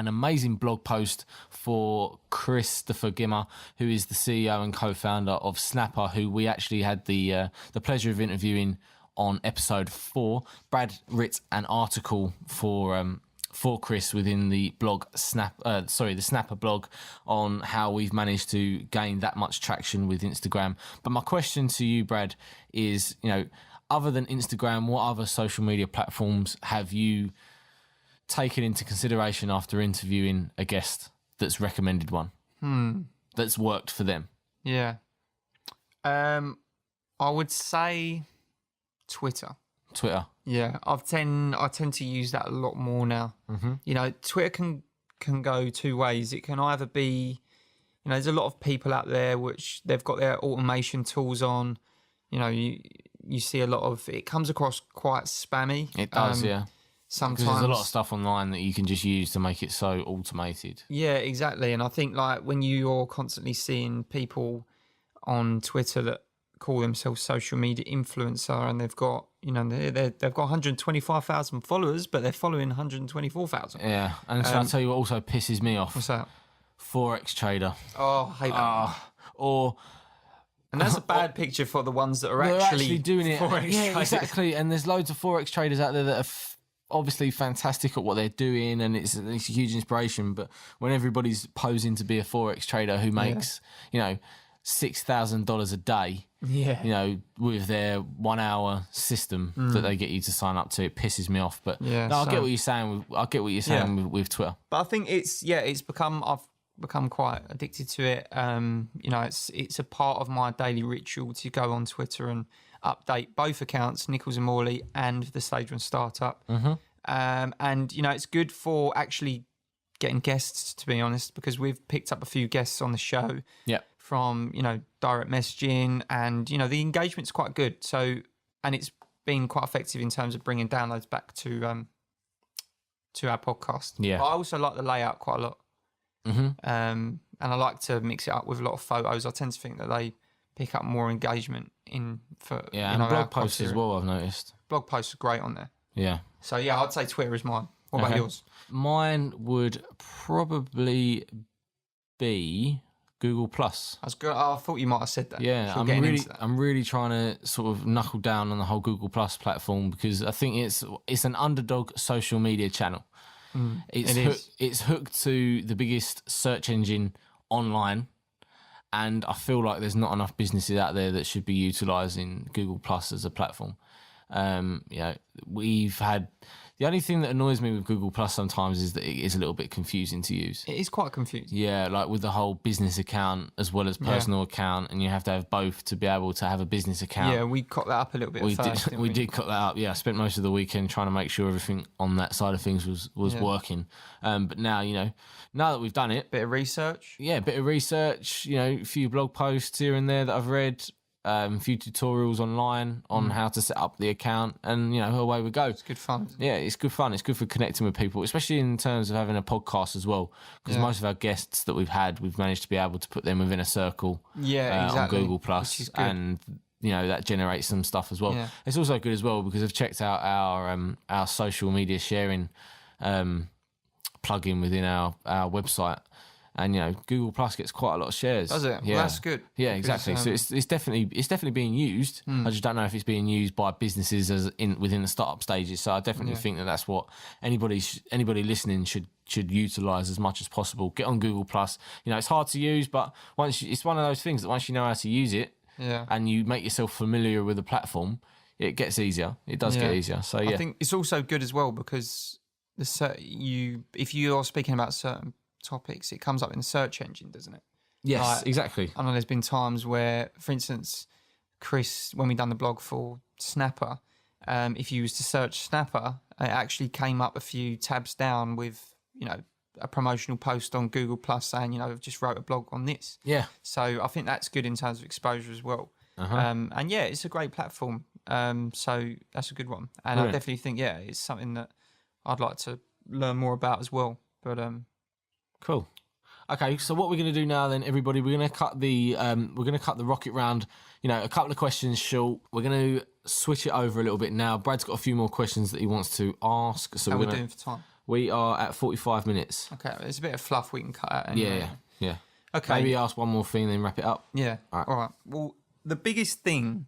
amazing blog post for Christopher Gimmer, who is the CEO and co-founder of Snapper, who we actually had the pleasure of interviewing on episode 4. Brad wrote an article for Chris within the blog the Snapper blog, on how we've managed to gain that much traction with Instagram. But my question to you, Brad, is, other than Instagram, what other social media platforms have you taken into consideration after interviewing a guest that's recommended one that's worked for them? Yeah. I would say Twitter. Yeah, I tend to use that a lot more now. Mm-hmm. Twitter can go two ways. It can either be, there's a lot of people out there which they've got their automation tools on. You see a lot of, it comes across quite spammy. It does, yeah. Sometimes because there's a lot of stuff online that you can just use to make it so automated. Yeah, exactly. And I think like when you're constantly seeing people on Twitter that call themselves social media influencer, and they've got, you know, they've got 125,000 followers, but they're following 124,000. Yeah, and so I'll tell you what also pisses me off. What's that? Forex trader. Oh, I hate that. Or And that's a bad picture for the ones that are they're actually doing it. Forex Yeah, traders. exactly. And there's loads of Forex traders out there that are obviously fantastic at what they're doing, and it's a huge inspiration. But when everybody's posing to be a Forex trader who makes, you know, $6,000 a day, Yeah. you know, with their 1 hour system that they get you to sign up to, it pisses me off. But Yeah, no, I so- get what you're saying. I get what you're saying with Twitter. But I think I've become quite addicted to it. You know, it's a part of my daily ritual to go on Twitter and update both accounts, Nichols and Morley and the Stage One Startup. And you know, it's good for actually getting guests, to be honest, because we've picked up a few guests on the show. Yeah. From, you know, direct messaging, and you know, the engagement's quite good. So, and it's been quite effective in terms of bringing downloads back to our podcast. Yeah. But I also like the layout quite a lot. And I like to mix it up with a lot of photos. I tend to think that they pick up more engagement for Yeah, you know, and our blog posts as criteria. well, I've noticed. Blog posts are great on there. Yeah. So yeah, I'd say Twitter is mine. What about Okay. yours? Mine would probably be Google Plus. I thought you might have said that. Yeah, Before getting into that. I'm really trying to sort of knuckle down on the whole Google Plus platform, because I think it's an underdog social media channel. It's hooked to the biggest search engine online, and I feel like there's not enough businesses out there that should be utilising Google Plus as a platform. You know, we've had the only thing that annoys me with Google Plus sometimes is that it is a little bit confusing to use. It is quite confusing. Yeah, like with the whole business account as well as personal account, and you have to have both to be able to have a business account. Yeah, we cut that up a little bit first, didn't we? We did cut that up. Yeah, I spent most of the weekend trying to make sure everything on that side of things was working. But now, you know, now that we've done it, Bit of research. yeah, a bit of research, you know, a few blog posts here and there that I've read, a few tutorials online on how to set up the account, and, you know, away we go. It's good fun. Yeah, it's good fun. It's good for connecting with people, especially in terms of having a podcast as well. Because most of our guests that we've had, we've managed to be able to put them within a circle Exactly. on Google Which Plus, is good. and you know that generates some stuff as well. Yeah. It's also good as well because I've checked out our social media sharing plugin within our website. And, you know, Google Plus gets quite a lot of shares. Does it? Yeah, Well, that's good. Yeah, Because, exactly. So it's definitely being used. I just don't know if it's being used by businesses within the startup stages. So I definitely think that that's what anybody listening should utilize as much as possible. Get on Google Plus. You know, it's hard to use, but it's one of those things that once you know how to use it, and you make yourself familiar with the platform, it gets easier. It does get easier. So yeah, I think it's also good as well because if you are speaking about certain topics, it comes up in the search engine, doesn't it? yes, like- exactly. I know there's been times where, for instance, Chris, when we done the blog for Snapper, if you was to search Snapper, it actually came up a few tabs down with, you know, a promotional post on Google Plus saying, you know, I've just wrote a blog on this. Yeah. So I think that's good in terms of exposure as well. And yeah, it's a great platform. So that's a good one. And I Brilliant. definitely think, it's something that I'd like to learn more about as well. But Cool. Okay, so what we're going to do now then, everybody, we're going to cut the rocket round. You know, a couple of questions short. We're going to switch it over a little bit now. Brad's got a few more questions that he wants to ask. So how we're gonna, doing for time? We are at 45 minutes. Okay, there's a bit of fluff we can cut out anyway. Yeah. Okay. Maybe ask one more thing, then wrap it up. Yeah. All right. All right. Well, the biggest thing,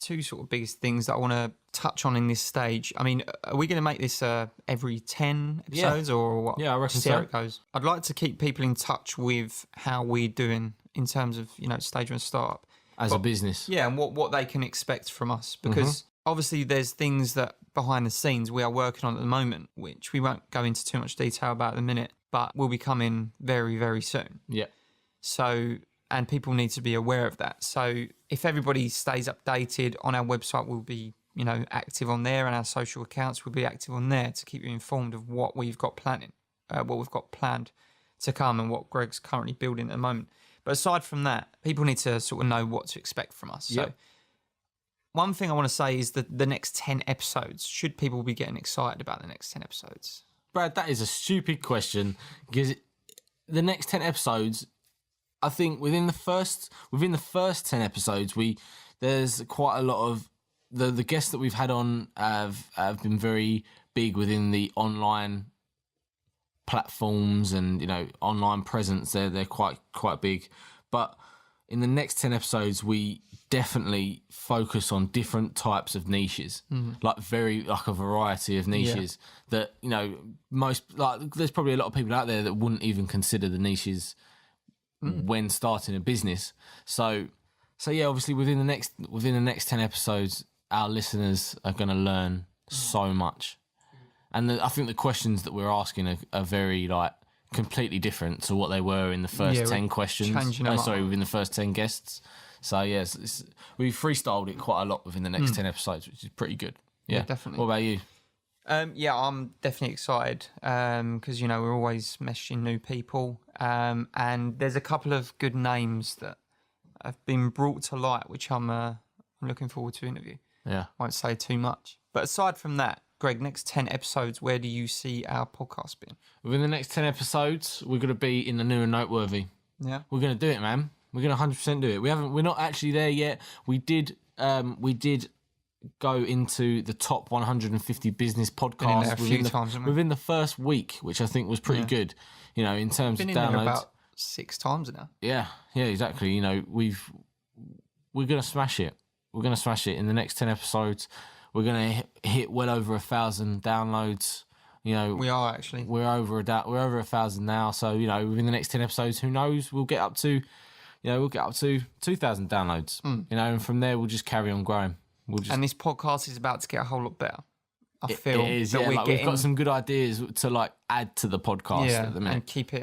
two sort of biggest things that I want to touch on in this stage. I mean, are we going to make this every 10 episodes or what? Yeah, I reckon See how so. it goes. I'd like to keep people in touch with how we're doing in terms of, you know, Stage One Startup. As a business. Yeah, and what they can expect from us. Because obviously there's things that behind the scenes we are working on at the moment, which we won't go into too much detail about at the minute, but will be coming very, very soon. Yeah. So, and people need to be aware of that. So if everybody stays updated on our website, we'll be, you know, active on there, and our social accounts will be active on there to keep you informed of what we've got planned to come and what Greg's currently building at the moment. But aside from that, people need to sort of know what to expect from us. So one thing I want to say is that the next 10 episodes, should people be getting excited about the next 10 episodes? Brad, that is a stupid question because the next 10 episodes, I think within the first 10 episodes, there's quite a lot of the guests that we've had on have been very big within the online platforms and, you know, online presence. They're quite big. But in the next 10 episodes, we definitely focus on different types of niches, like a variety of niches that, you know, there's probably a lot of people out there that wouldn't even consider the niches when starting a business. So yeah, obviously within the next 10 episodes, our listeners are going to learn so much. And I think the questions that we're asking are very, like, completely different to what they were in the first 10 questions. Within the first 10 guests. So, yes, we freestyled it quite a lot within the next 10 episodes, which is pretty good. Yeah, definitely. What about you? I'm definitely excited because, you know, we're always messaging new people. And there's a couple of good names that have been brought to light, which I'm looking forward to interview. Yeah. Won't say too much. But aside from that, Greg, next 10 episodes, where do you see our podcast being? Within the next 10 episodes, we're going to be in the new and noteworthy. Yeah. We're going to do it, man. We're going to 100% do it. We're not actually there yet. We did go into the top 150 business podcasts within the first week, which I think was pretty good. You know, in terms of downloads. About 6 times now. Yeah, exactly. You know, we're going to smash it. We're going to smash it in the next 10 episodes. We're going to hit well over 1,000 downloads. You know, we are actually. We're over 1,000 now. So, you know, within the next 10 episodes, who knows? We'll get up to 2,000 downloads. You know, and from there we'll just carry on growing. And this podcast is about to get a whole lot better. I feel it is. That we've got some good ideas to, like, add to the podcast at the minute. And keep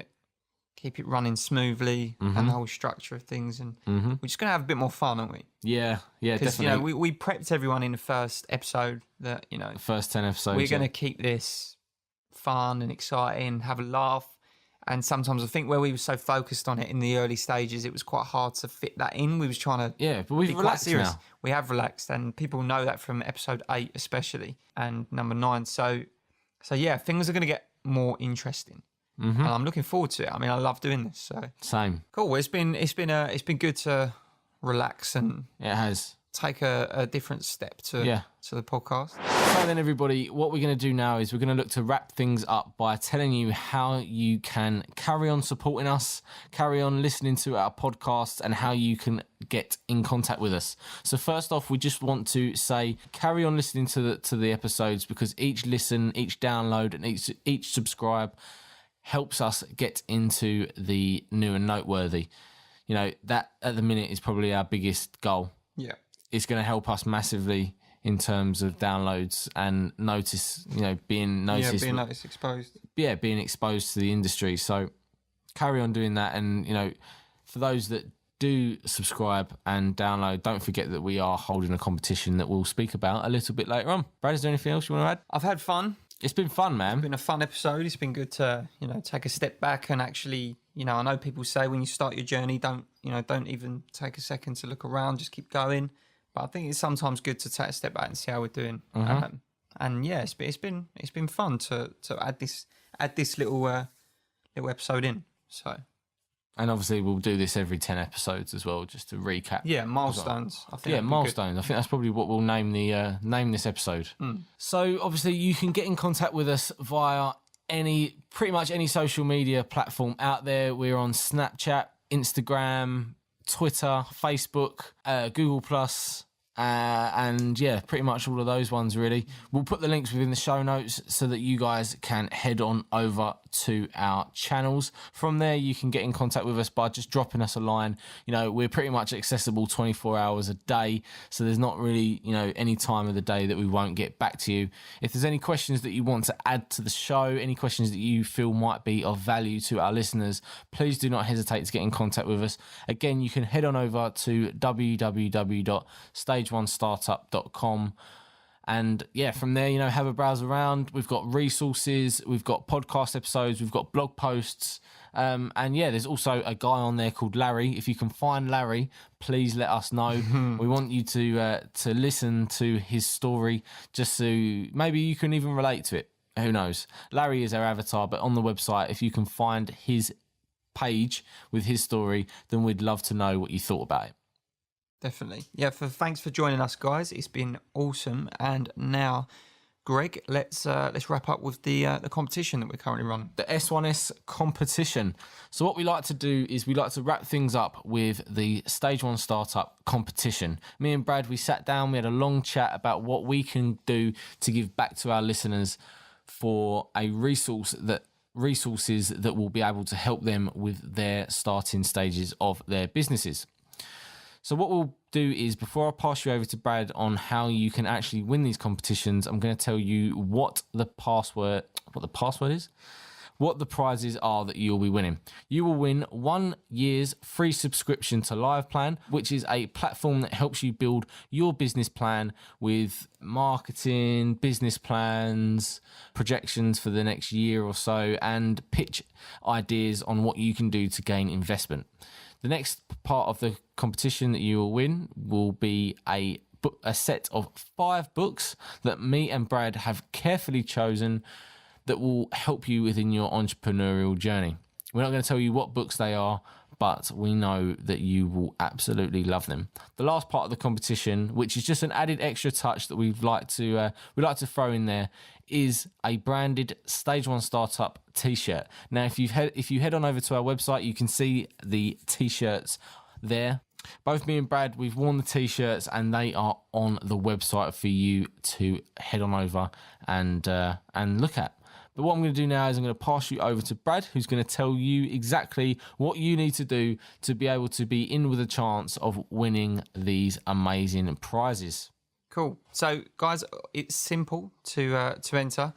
it running smoothly and the whole structure of things. And we're just going to have a bit more fun, aren't we? Yeah, definitely. Because, you know, we prepped everyone in the first episode that, you know, the first 10 episodes. We're going to keep this fun and exciting, have a laugh. And sometimes I think where we were so focused on it in the early stages, it was quite hard to fit that in. We was trying to but we've relaxed now. We have relaxed, and people know that from episode 8 especially, and number 9. So yeah, things are going to get more interesting. And I'm looking forward to it. I mean, I love doing this. So same. Cool. Well, it's been good to relax and it has take a different step to the podcast. So then, everybody, what we're going to do now is we're going to look to wrap things up by telling you how you can carry on supporting us, carry on listening to our podcasts, and how you can get in contact with us. So first off, we just want to say carry on listening to the episodes, because each listen, each download, and each subscribe helps us get into the new and noteworthy. You know, that at the minute is probably our biggest goal. Yeah. It's going to help us massively in terms of downloads and being noticed. Yeah, being exposed. Yeah, being exposed to the industry. So carry on doing that. And, you know, for those that do subscribe and download, don't forget that we are holding a competition that we'll speak about a little bit later on. Brad, is there anything else you want to add? I've had fun. It's been fun, man. It's been a fun episode. It's been good to, you know, take a step back and actually, you know, I know people say when you start your journey, don't even take a second to look around, just keep going. But I think it's sometimes good to take a step back and see how we're doing. And yeah, it's been fun to add this little episode in. So, and obviously we'll do this every 10 episodes as well, just to recap. Yeah, milestones. I think milestones. I think that's probably what we'll name this episode. So obviously you can get in contact with us via pretty much any social media platform out there. We're on Snapchat, Instagram, Twitter, Facebook, Google+, and yeah, pretty much all of those ones really. We'll put the links within the show notes so that you guys can head on over to our channels. From there, you can get in contact with us by just dropping us a line. You know, we're pretty much accessible 24 hours a day, so there's not really, you know, any time of the day that we won't get back to you. If there's any questions that you want to add to the show, any questions that you feel might be of value to our listeners, please do not hesitate to get in contact with us. Again, you can head on over to www.stageonestartup.com. And yeah, from there, you know, have a browse around. We've got resources, we've got podcast episodes, we've got blog posts. And yeah, there's also a guy on there called Larry. If you can find Larry, please let us know. We want you to listen to his story, just so maybe you can even relate to it. Who knows? Larry is our avatar, but on the website, if you can find his page with his story, then we'd love to know what you thought about it. Definitely. Yeah, thanks for joining us, guys. It's been awesome. And now, Greg, let's wrap up with the competition that we're currently running. The S1S competition. So what we like to do is we like to wrap things up with the Stage 1 Startup competition. Me and Brad, we sat down, we had a long chat about what we can do to give back to our listeners for a resources that will be able to help them with their starting stages of their businesses. So what we'll do is, before I pass you over to Brad on how you can actually win these competitions, I'm going to tell you what the prizes are that you'll be winning. You will win 1 year's free subscription to LivePlan, which is a platform that helps you build your business plan with marketing, business plans, projections for the next year or so, and pitch ideas on what you can do to gain investment. The next part of the competition that you will win will be a set of 5 books that me and Brad have carefully chosen that will help you within your entrepreneurial journey. We're not going to tell you what books they are, but we know that you will absolutely love them. The last part of the competition, which is just an added extra touch that we'd like to throw in there, is a branded Stage 1 Startup t-shirt. Now, if you head on over to our website, you can see the t-shirts there. Both me and Brad, we've worn the t-shirts, and they are on the website for you to head on over and look at. But what I'm going to do now is I'm going to pass you over to Brad, who's going to tell you exactly what you need to do to be able to be in with a chance of winning these amazing prizes. Cool. So, guys, it's simple to enter.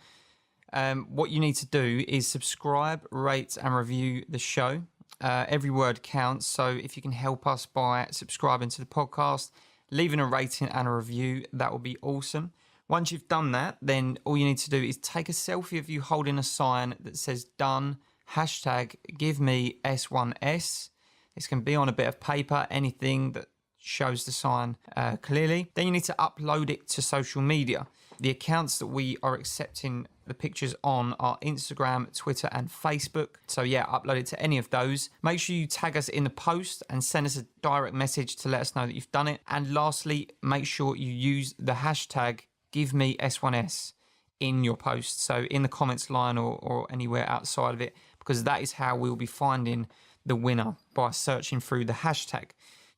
What you need to do is subscribe, rate, and review the show. Every word counts. So, if you can help us by subscribing to the podcast, leaving a rating and a review, that would be awesome. Once you've done that, then all you need to do is take a selfie of you holding a sign that says done, #give me S1S. This can be on a bit of paper, anything that shows the sign clearly. Then you need to upload it to social media. The accounts that we are accepting the pictures on are Instagram, Twitter, and Facebook. So yeah, upload it to any of those. Make sure you tag us in the post and send us a direct message to let us know that you've done it. And lastly, make sure you use the hashtag #GiveMeS1S in your post. So in the comments line or anywhere outside of it, because that is how we'll be finding the winner, by searching through the hashtag.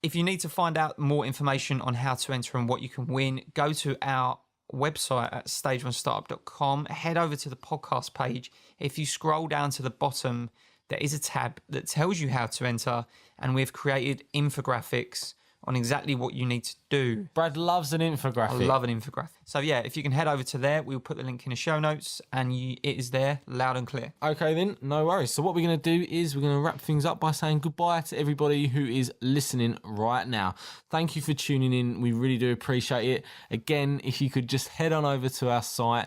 If you need to find out more information on how to enter and what you can win, go to our website at stage1startup.com, head over to the podcast page. If you scroll down to the bottom, there is a tab that tells you how to enter, and we've created infographics on exactly what you need to do. Brad loves an infographic. I love an infographic. So yeah, if you can head over to there, we'll put the link in the show notes, and it is there, loud and clear. Okay then, no worries. So what we're going to do is we're going to wrap things up by saying goodbye to everybody who is listening right now. Thank you for tuning in. We really do appreciate it. Again, if you could just head on over to our site,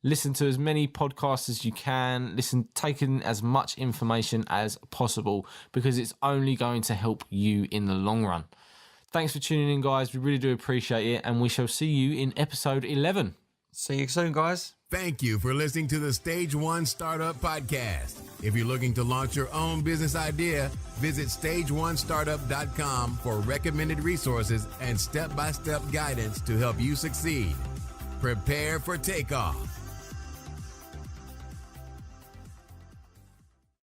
listen to as many podcasts as you can, take in as much information as possible, because it's only going to help you in the long run. Thanks for tuning in, guys. We really do appreciate it, and we shall see you in episode 11. See you soon, guys. Thank you for listening to the Stage 1 Startup Podcast. If you're looking to launch your own business idea, visit stage1startup.com for recommended resources and step-by-step guidance to help you succeed. Prepare for takeoff.